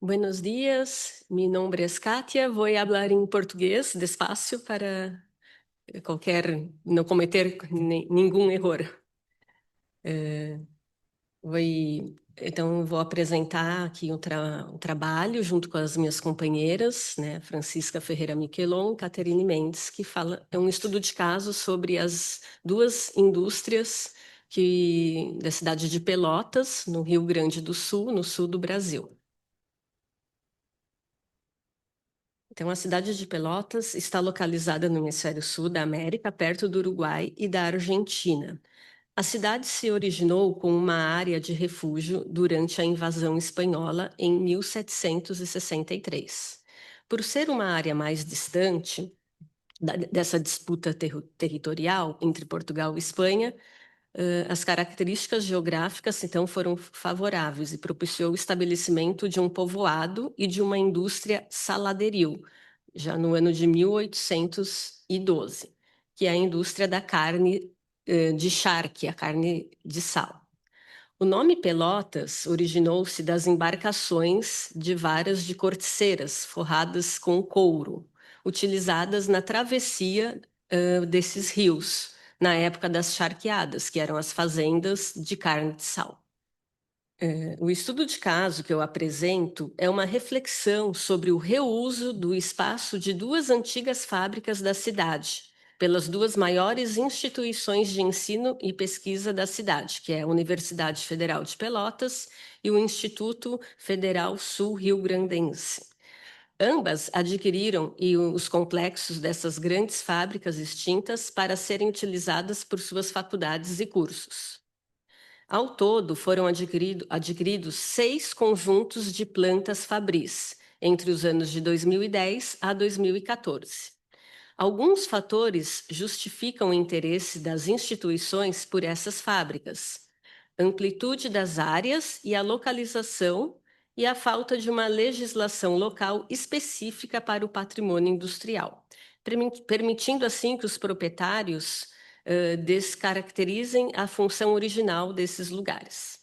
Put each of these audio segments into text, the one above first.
Buenos días, mi nombre es Katia, voy a hablar en portugués despacio para no cometer nenhum erro. Eh, então, vou apresentar aqui o trabalho junto com as minhas companheiras, né, Francisca Ferreira Miquelon e Caterine Mendes, é um estudo de caso sobre as duas indústrias da cidade de Pelotas, no Rio Grande do Sul, no sul do Brasil. Então, a cidade de Pelotas está localizada no hemisfério sul da América, perto do Uruguai e da Argentina. A cidade se originou como uma área de refúgio durante a invasão espanhola em 1763. Por ser uma área mais distante dessa disputa territorial entre Portugal e Espanha, as características geográficas, então, foram favoráveis e propiciou o estabelecimento de um povoado e de uma indústria saladeril, já no ano de 1812, que é a indústria da carne de charque, a carne de sal. O nome Pelotas originou-se das embarcações de varas de corteceiras forradas com couro, utilizadas na travessia desses rios, na época das charqueadas, que eram as fazendas de carne de sal. O estudo de caso que eu apresento é uma reflexão sobre o reuso do espaço de duas antigas fábricas da cidade, pelas duas maiores instituições de ensino e pesquisa da cidade, que é a Universidade Federal de Pelotas e o Instituto Federal Sul-Rio-Grandense. Ambas adquiriram os complexos dessas grandes fábricas extintas para serem utilizadas por suas faculdades e cursos. Ao todo, foram adquiridos 6 conjuntos de plantas fabris, entre os anos de 2010 a 2014. Alguns fatores justificam o interesse das instituições por essas fábricas: amplitude das áreas e a localização e a falta de uma legislação local específica para o patrimônio industrial, permitindo assim que os proprietários descaracterizem a função original desses lugares.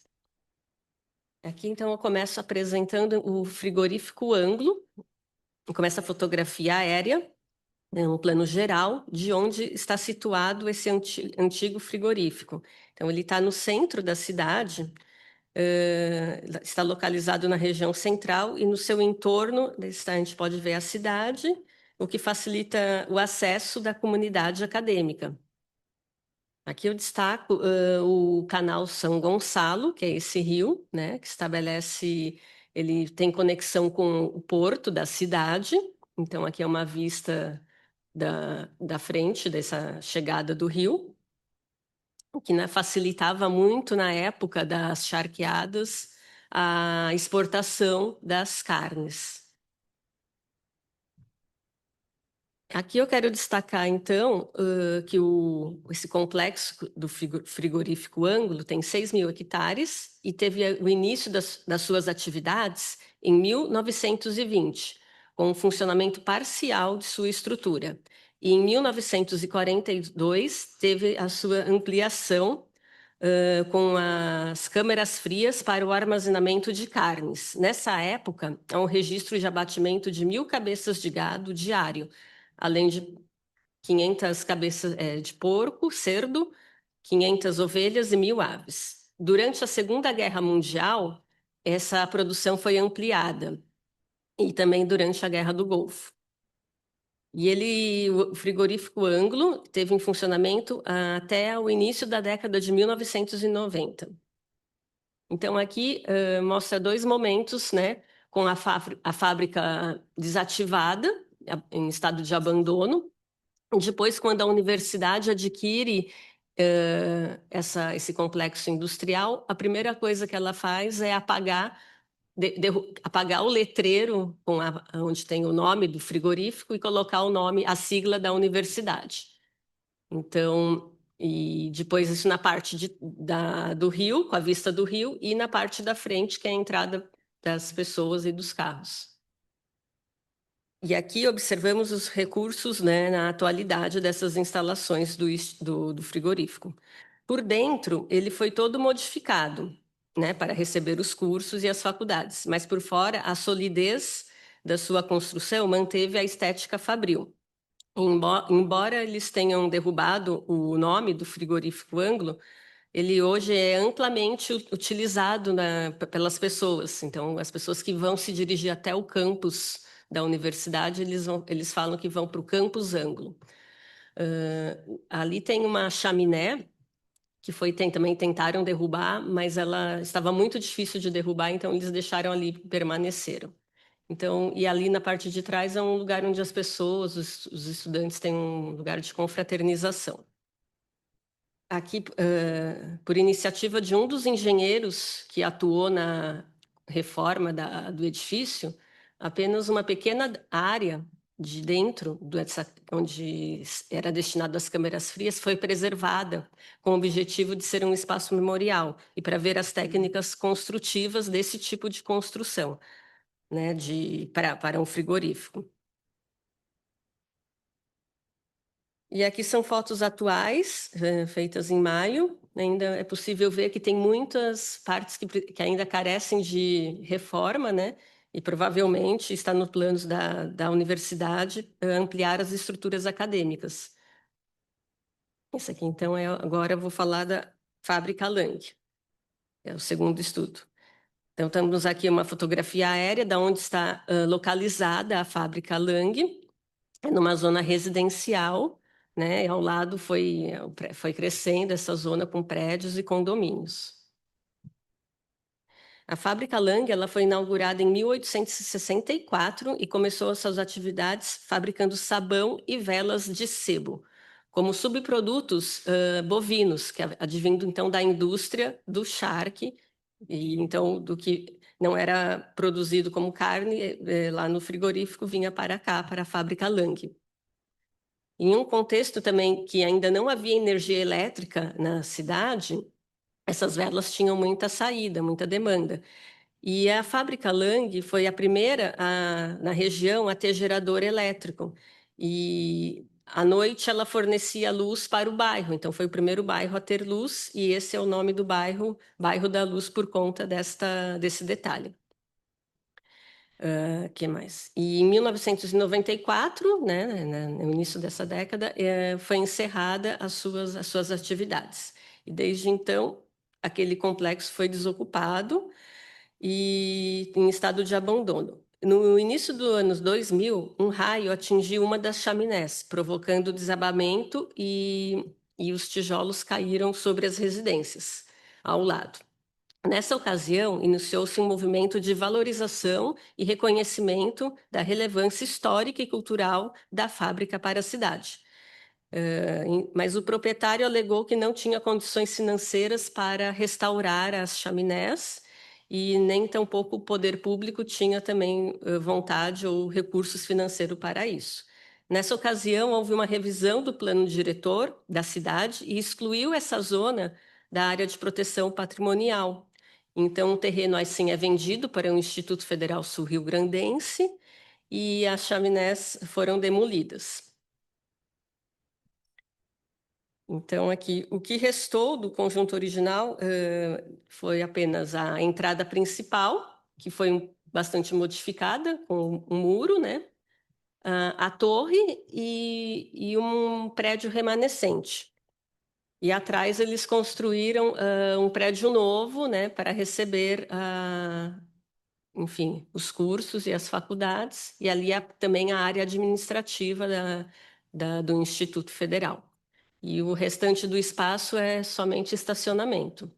Aqui, então, eu começo apresentando o frigorífico Ângulo, começa a fotografia aérea, um plano geral de onde está situado esse antigo frigorífico. Então, ele está no centro da cidade, está localizado na região central e no seu entorno, a gente pode ver a cidade, o que facilita o acesso da comunidade acadêmica. Aqui eu destaco o canal São Gonçalo, que é esse rio, né, que ele tem conexão com o porto da cidade. Então, aqui é uma vista da frente dessa chegada do rio, o que, né, facilitava muito na época das charqueadas a exportação das carnes. Aqui eu quero destacar, então, que esse complexo do frigorífico Ângulo tem 6.000 hectares e teve o início das suas atividades em 1920, com o funcionamento parcial de sua estrutura. E em 1942 teve a sua ampliação com as câmeras frias para o armazenamento de carnes. Nessa época, há um registro de abatimento de 1.000 cabeças de gado diário, além de 500 cabeças de porco, cerdo, 500 ovelhas e 1.000 aves. Durante a Segunda Guerra Mundial, essa produção foi ampliada, e também durante a Guerra do Golfo. E o frigorífico Ângulo teve em funcionamento até o início da década de 1990. Então, aqui mostra 2 momentos, né, com a fábrica desativada, em estado de abandono. Depois, quando a universidade adquire esse complexo industrial, a primeira coisa que ela faz é apagar o letreiro onde tem o nome do frigorífico e colocar a sigla da universidade. Então, e depois isso na parte do rio, com a vista do rio, e na parte da frente, que é a entrada das pessoas e dos carros. E aqui observamos os recursos, né, na atualidade dessas instalações do frigorífico. Por dentro, ele foi todo modificado. né, para receber os cursos e as faculdades, mas por fora a solidez da sua construção manteve a estética fabril. Embora eles tenham derrubado o nome do frigorífico Anglo, ele hoje é amplamente utilizado pelas pessoas. Então, as pessoas que vão se dirigir até o campus da universidade, eles falam que vão para o campus Anglo. Ali tem uma chaminé que também tentaram derrubar, mas ela estava muito difícil de derrubar, então eles deixaram ali, permaneceram. Então, e ali na parte de trás é um lugar onde as pessoas, os estudantes têm um lugar de confraternização. Aqui, por iniciativa de um dos engenheiros que atuou na reforma do edifício, apenas uma pequena área de dentro, onde era destinado às câmeras frias, foi preservada, com o objetivo de ser um espaço memorial e para ver as técnicas construtivas desse tipo de construção, né, para um frigorífico. E aqui são fotos atuais, feitas em maio. Ainda é possível ver que tem muitas partes que ainda carecem de reforma, né? E provavelmente está no planos da universidade ampliar as estruturas acadêmicas. Isso aqui, então, agora eu vou falar da Fábrica Lang, é o segundo estudo. Então, temos aqui uma fotografia aérea de onde está localizada a Fábrica Lang, numa zona residencial, né? E ao lado foi crescendo essa zona com prédios e condomínios. A fábrica Lang ela foi inaugurada em 1864 e começou suas atividades fabricando sabão e velas de sebo, como subprodutos bovinos, que advindo então da indústria do charque, e então do que não era produzido como carne lá no frigorífico vinha para cá, para a fábrica Lang. Em um contexto também que ainda não havia energia elétrica na cidade, essas velas tinham muita saída, muita demanda. E a fábrica Lang foi a primeira na região a ter gerador elétrico. E à noite ela fornecia luz para o bairro, então foi o primeiro bairro a ter luz, e esse é o nome do bairro, Bairro da Luz, por conta desse detalhe. Que mais? E em 1994, né, no início dessa década, foi encerrada as suas atividades. E desde então, aquele complexo foi desocupado e em estado de abandono. No início dos anos 2000, um raio atingiu uma das chaminés, provocando desabamento e os tijolos caíram sobre as residências ao lado. Nessa ocasião, iniciou-se um movimento de valorização e reconhecimento da relevância histórica e cultural da fábrica para a cidade. Mas o proprietário alegou que não tinha condições financeiras para restaurar as chaminés e nem tampouco o poder público tinha também vontade ou recursos financeiros para isso. Nessa ocasião, houve uma revisão do plano diretor da cidade e excluiu essa zona da área de proteção patrimonial. Então, o terreno assim é vendido para o Instituto Federal Sul-Rio-Grandense e as chaminés foram demolidas. Então, aqui, o que restou do conjunto original foi apenas a entrada principal, que foi bastante modificada, com um muro, né? A torre e um prédio remanescente. E atrás eles construíram um prédio novo, né, para receber, enfim, os cursos e as faculdades, e ali também a área administrativa do Instituto Federal. E o restante do espaço é somente estacionamento.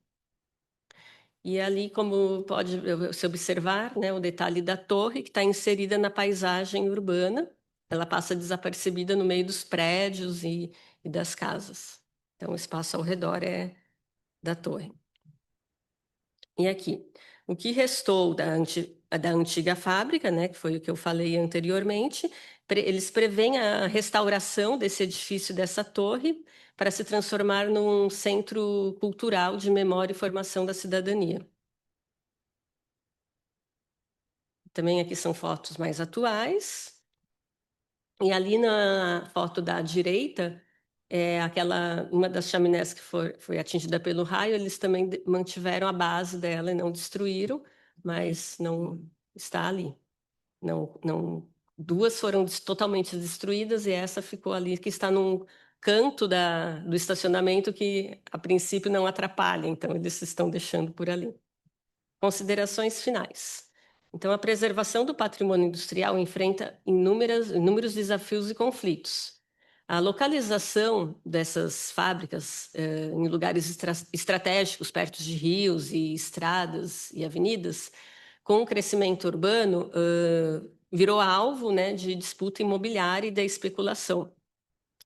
E ali, como pode se observar, né, o detalhe da torre, que está inserida na paisagem urbana, ela passa desapercebida no meio dos prédios e das casas. Então, o espaço ao redor é da torre. E aqui, o que restou da antiga fábrica, né, que foi o que eu falei anteriormente, eles prevêem a restauração desse edifício, dessa torre, para se transformar num centro cultural de memória e formação da cidadania. Também aqui são fotos mais atuais. E ali na foto da direita, uma das chaminés que foi atingida pelo raio, eles também mantiveram a base dela e não destruíram, mas não está ali. Duas foram totalmente destruídas e essa ficou ali, que está num canto do estacionamento que, a princípio, não atrapalha, então eles estão deixando por ali. Considerações finais. Então, a preservação do patrimônio industrial enfrenta inúmeros desafios e conflitos. A localização dessas fábricas em lugares estratégicos, perto de rios e estradas e avenidas, com o crescimento urbano, virou alvo, né, de disputa imobiliária e da especulação.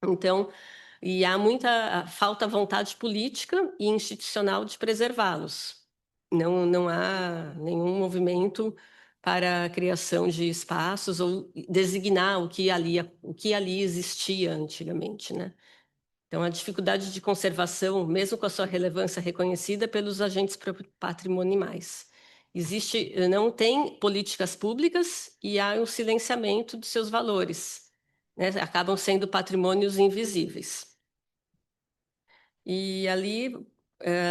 Então, há muita falta de vontade política e institucional de preservá-los. Não há nenhum movimento para a criação de espaços ou designar o que ali existia antigamente, né? Então, a dificuldade de conservação, mesmo com a sua relevância reconhecida pelos agentes patrimoniais. Não tem políticas públicas e há um silenciamento de seus valores, né? Acabam sendo patrimônios invisíveis. E ali,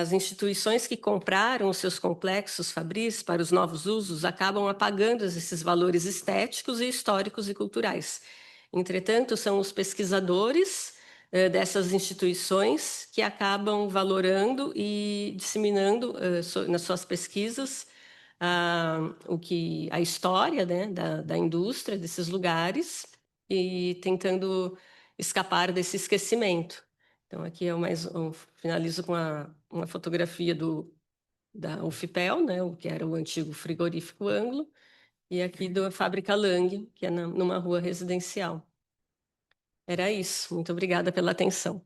as instituições que compraram os seus complexos fabris para os novos usos acabam apagando esses valores estéticos e históricos e culturais. Entretanto, são os pesquisadores dessas instituições que acabam valorando e disseminando nas suas pesquisas a história, né, da indústria desses lugares e tentando escapar desse esquecimento. Então, aqui finalizo com uma fotografia da UFPEL, né, o que era o antigo frigorífico Anglo, e aqui da Fábrica Lang, que é numa rua residencial. Era isso. Muito obrigada pela atenção.